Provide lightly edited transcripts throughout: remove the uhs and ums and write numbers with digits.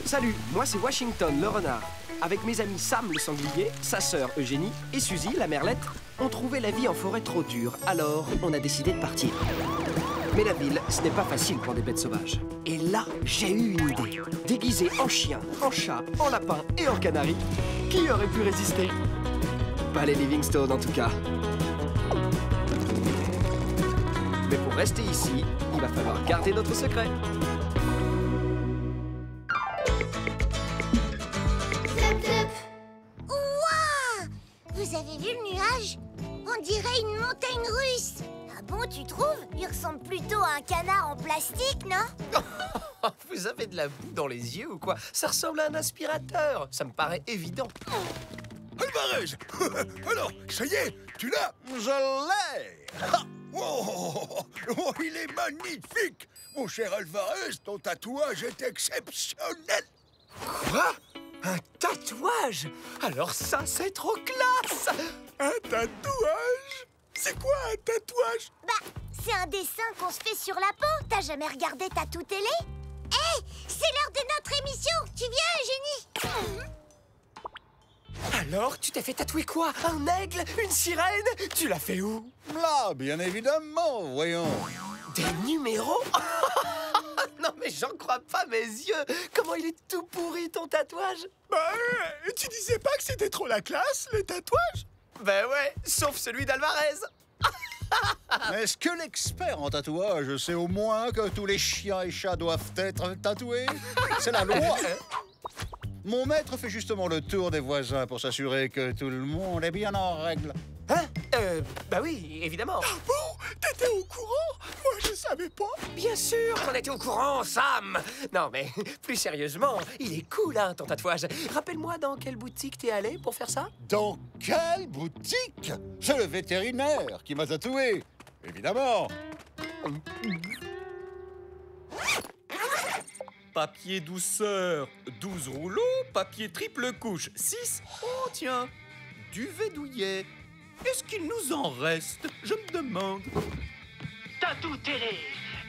Salut, moi c'est Washington le renard. Avec mes amis Sam le sanglier, sa sœur Eugénie et Suzy la merlette, on trouvait la vie en forêt trop dure, alors on a décidé de partir. Mais la ville, ce n'est pas facile pour des bêtes sauvages. Et là, j'ai eu une idée. Déguisé en chien, en chat, en lapin et en canari, qui aurait pu résister? Pas les Livingstone en tout cas. Mais pour rester ici, il va falloir garder notre secret. Ouah! Vous avez vu le nuage? On dirait une montagne russe. Ah bon, tu trouves? Il ressemble plutôt à un canard en plastique, non? Vous avez de la boue dans les yeux ou quoi? Ça ressemble à un aspirateur. Ça me paraît évident. Alvarez! Alors, ça y est, tu l'as? Je l'ai! Oh, il est magnifique! Mon cher Alvarez, ton tatouage est exceptionnel! Quoi? Un tatouage? Alors ça, c'est trop classe! Un tatouage? C'est quoi un tatouage? Bah, c'est un dessin qu'on se fait sur la peau. T'as jamais regardé Tatou Télé? Hé, c'est l'heure de notre émission. Tu viens, Eugénie? Alors, tu t'es fait tatouer quoi? Un aigle? Une sirène? Tu l'as fait où? Là, bien évidemment, voyons. Des numéros? Non mais j'en crois pas mes yeux. Comment il est tout pourri ton tatouage? Bah, tu disais pas que c'était trop la classe, les tatouages? Ben ouais, sauf celui d'Alvarez. Est-ce que l'expert en tatouage sait au moins que tous les chiens et chats doivent être tatoués? C'est la loi. Mon maître fait justement le tour des voisins pour s'assurer que tout le monde est bien en règle. Hein? Bah oui, évidemment. Ah bon? T'étais au courant? Moi, je savais pas. Bien sûr qu'on était au courant, Sam. Non mais, plus sérieusement, il est cool, hein, ton tatouage. Rappelle-moi dans quelle boutique t'es allé pour faire ça? Dans quelle boutique? C'est le vétérinaire qui m'a tatoué. Évidemment. Papier douceur, 12 rouleaux, papier triple couche, 6. Oh tiens, duvet douillet. Est-ce qu'il nous en reste? Je me demande. Tatou Télé,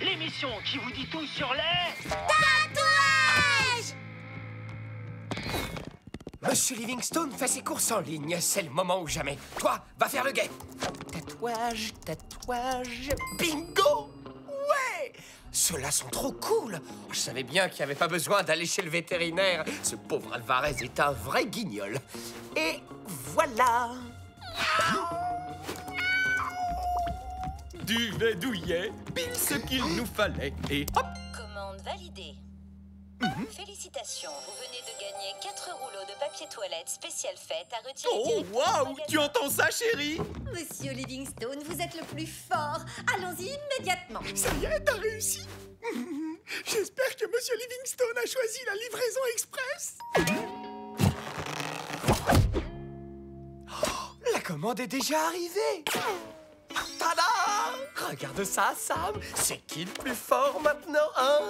l'émission qui vous dit tout sur les... Tatouage! Monsieur Livingstone fait ses courses en ligne. C'est le moment ou jamais. Toi, va faire le guet. Tatouage, tatouage... Bingo! Ouais! Ceux-là sont trop cool. Je savais bien qu'il n'y avait pas besoin d'aller chez le vétérinaire. Ce pauvre Alvarez est un vrai guignol. Et voilà. Duvet douillet, pile ce qu'il nous fallait. Et hop! Commande validée. Félicitations, vous venez de gagner 4 rouleaux de papier toilette spécial fête à retirer Oh, directement au waouh! magasin. Tu entends ça, chérie? Monsieur Livingstone, vous êtes le plus fort. Allons-y immédiatement. Ça y est, t'as réussi. J'espère que Monsieur Livingstone a choisi la livraison express. La commande est déjà arrivée. Tada! Regarde ça, Sam. C'est qui le plus fort maintenant, hein?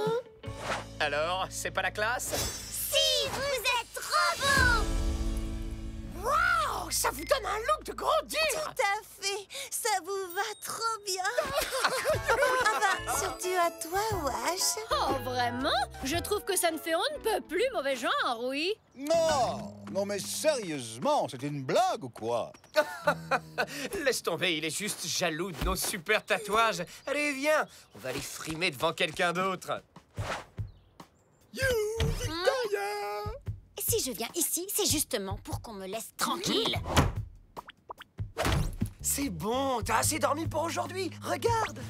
Alors, c'est pas la classe? Si, vous êtes trop beau! Waouh! Ça vous donne un look de grandeur! Tout à fait. Ça vous va trop bien. Ah bah, surtout à toi, Wash. Oh, vraiment? Je trouve que ça ne fait on ne peut plus mauvais genre, oui. Non, mais sérieusement, c'est une blague ou quoi? Laisse tomber, il est juste jaloux de nos super tatouages. Allez, viens, on va les frimer devant quelqu'un d'autre. You, Victoria! Si je viens ici, c'est justement pour qu'on me laisse tranquille. C'est bon, t'as assez dormi pour aujourd'hui. Regarde.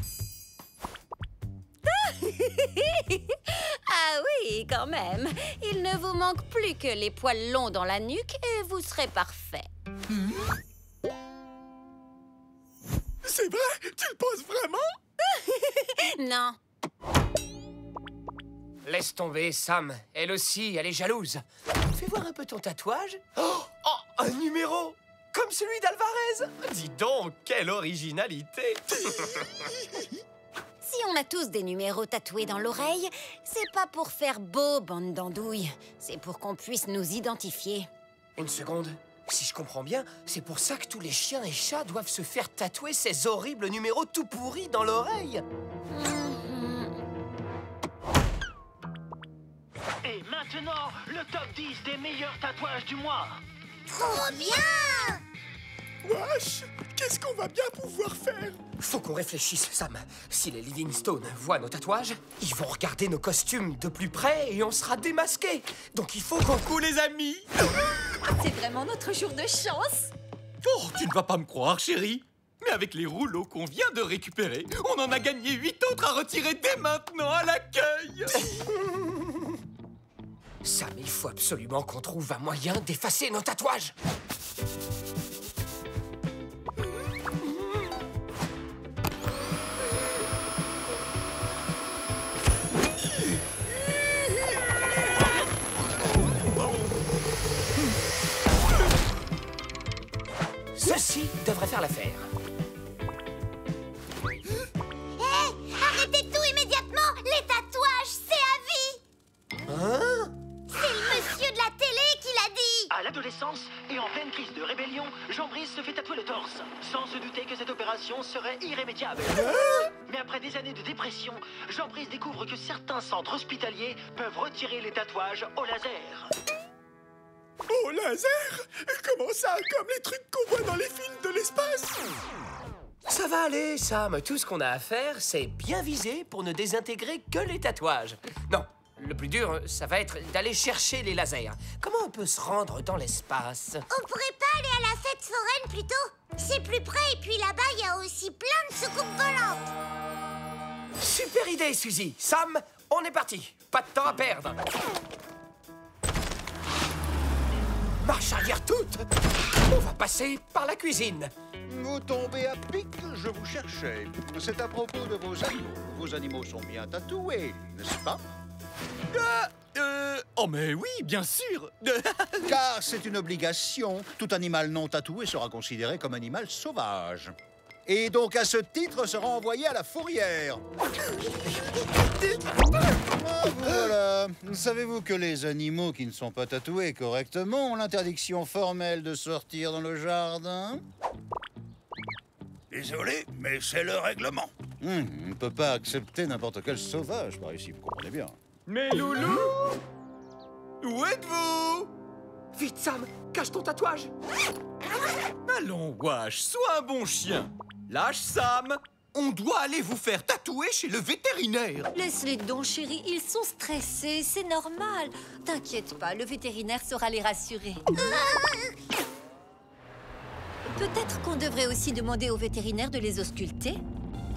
Ah oui, quand même. Il ne vous manque plus que les poils longs dans la nuque et vous serez parfait. C'est vrai? Tu le penses vraiment? Non. Laisse tomber, Sam. Elle aussi, elle est jalouse. Fais voir un peu ton tatouage. Oh, un numéro comme celui d'Alvarez. Dis donc, quelle originalité. Si on a tous des numéros tatoués dans l'oreille, c'est pas pour faire beau, bande d'andouilles. C'est pour qu'on puisse nous identifier. Une seconde. Si je comprends bien, c'est pour ça que tous les chiens et chats doivent se faire tatouer ces horribles numéros tout pourris dans l'oreille. Et maintenant le top 10 des meilleurs tatouages du mois. Trop bien! Wesh, qu'est-ce qu'on va bien pouvoir faire? Faut qu'on réfléchisse, Sam. Si les Livingstone voient nos tatouages, ils vont regarder nos costumes de plus près et on sera démasqués. Donc il faut qu'on... Coucou les amis! C'est vraiment notre jour de chance. Oh, tu ne vas pas me croire, chérie. Mais avec les rouleaux qu'on vient de récupérer, on en a gagné 8 autres à retirer dès maintenant à l'accueil. Sam, il faut absolument qu'on trouve un moyen d'effacer nos tatouages. Ceci devrait faire l'affaire. Hé, arrêtez tout immédiatement! Les tatouages, c'est à vie! Hein? C'est le monsieur de la télé qui l'a dit! À l'adolescence et en pleine crise de rébellion, Jean-Brice se fait tatouer le torse, sans se douter que cette opération serait irrémédiable. Mais après des années de dépression, Jean-Brice découvre que certains centres hospitaliers peuvent retirer les tatouages au laser. Au laser? Comment ça? Comme les trucs qu'on voit dans les films de l'espace? Ça va aller, Sam. Tout ce qu'on a à faire, c'est bien viser pour ne désintégrer que les tatouages. Non, le plus dur, ça va être d'aller chercher les lasers. Comment on peut se rendre dans l'espace? On pourrait pas aller à la fête foraine plutôt? C'est plus près et puis là-bas, il y a aussi plein de soucoupes volantes. Super idée, Suzy. Sam, on est parti. Pas de temps à perdre. Marche arrière toute. On va passer par la cuisine. Vous tombez à pic, je vous cherchais. C'est à propos de vos animaux. Vos animaux sont bien tatoués, n'est-ce pas? Oh mais oui, bien sûr. Car c'est une obligation. Tout animal non tatoué sera considéré comme animal sauvage. Et donc, à ce titre, sera envoyé à la fourrière. Ah, voilà. Savez-vous que les animaux qui ne sont pas tatoués correctement ont l'interdiction formelle de sortir dans le jardin? Désolé, mais c'est le règlement. On ne peut pas accepter n'importe quel sauvage par ici, vous comprenez bien. Mais loulou, où êtes-vous? Vite, Sam, cache ton tatouage. Allons, Wash, sois un bon chien. Lâche Sam. On doit aller vous faire tatouer chez le vétérinaire. Laisse-les donc, chérie. Ils sont stressés, c'est normal. T'inquiète pas, le vétérinaire saura les rassurer. Peut-être qu'on devrait aussi demander au vétérinaire de les ausculter.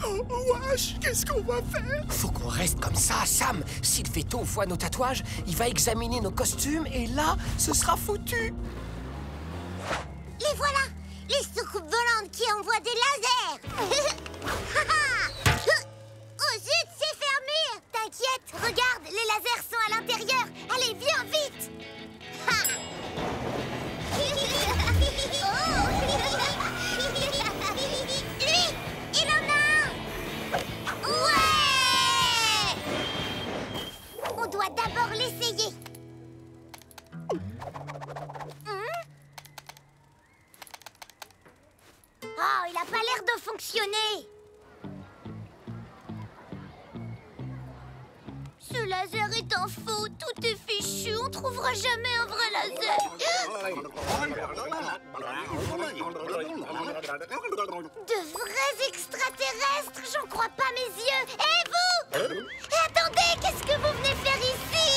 Oh, wesh, qu'est-ce qu'on va faire? Faut qu'on reste comme ça, Sam. Si le véto voit nos tatouages, il va examiner nos costumes et là, ce sera foutu. Les voilà! Les soucoupes volantes qui envoient des lasers! Oh zut, c'est fermé! T'inquiète, regarde, les lasers sont à l'intérieur! Allez, viens vite! Lui, il en a un! Ouais! On doit d'abord l'essayer. Oh, il a pas l'air de fonctionner. Ce laser est un faux, tout est fichu, on trouvera jamais un vrai laser. De vrais extraterrestres, j'en crois pas mes yeux. Et vous? Attendez, qu'est-ce que vous venez faire ici?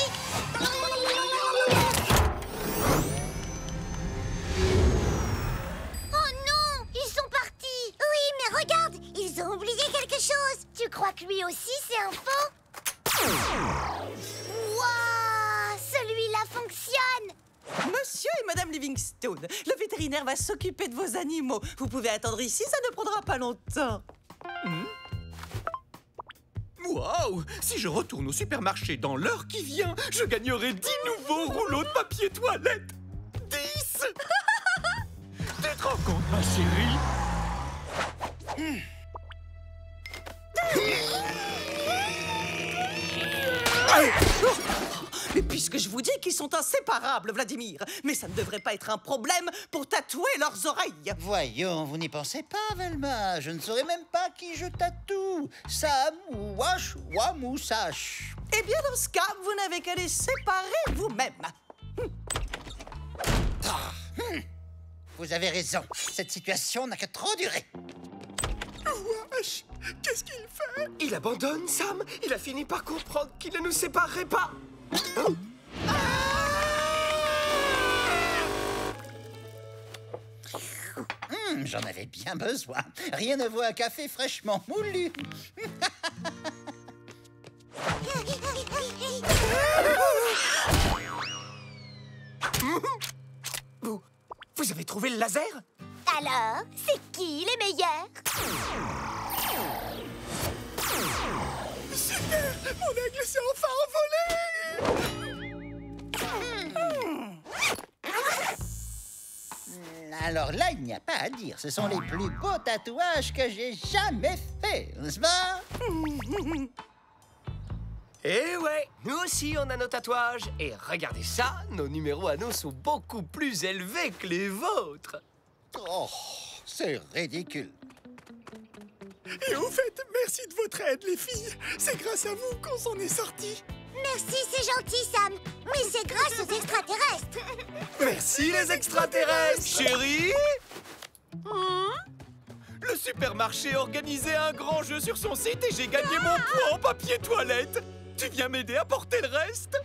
Oh non, ils sont partis. Oui, mais regarde, ils ont oublié quelque chose. Tu crois que lui aussi c'est un faux? Waouh, celui-là fonctionne. Monsieur et Madame Livingstone, le vétérinaire va s'occuper de vos animaux. Vous pouvez attendre ici, ça ne prendra pas longtemps. Waouh! Si je retourne au supermarché dans l'heure qui vient, je gagnerai 10 nouveaux rouleaux de papier toilette. 10! Tu te rends compte, ma chérie? Et puisque je vous dis qu'ils sont inséparables, Vladimir, mais ça ne devrait pas être un problème pour tatouer leurs oreilles. Voyons, vous n'y pensez pas, Velma. Je ne saurais même pas qui je tatoue. Sam ou Wash ou Sash. Eh bien, dans ce cas, vous n'avez qu'à les séparer vous-même. Vous avez raison. Cette situation n'a que trop duré. Wesh, qu'est-ce qu'il fait? Il abandonne, Sam. Il a fini par comprendre qu'il ne nous séparerait pas. J'en avais bien besoin. Rien ne vaut un café fraîchement moulu. Vous avez trouvé le laser? Alors, c'est qui les meilleurs? Super! Mon aigle s'est enfin envolé! Alors là, il n'y a pas à dire. Ce sont les plus beaux tatouages que j'ai jamais faits, n'est-ce pas? Eh ouais, nous aussi on a nos tatouages. Et regardez ça, nos numéros à nous sont beaucoup plus élevés que les vôtres. Oh, c'est ridicule. Et au fait, merci de votre aide, les filles. C'est grâce à vous qu'on s'en est sortis. Merci, c'est gentil, Sam. Mais c'est grâce aux extraterrestres. Merci les extraterrestres. Chérie, le supermarché organisait un grand jeu sur son site et j'ai gagné mon point en papier toilette. Tu viens m'aider à porter le reste?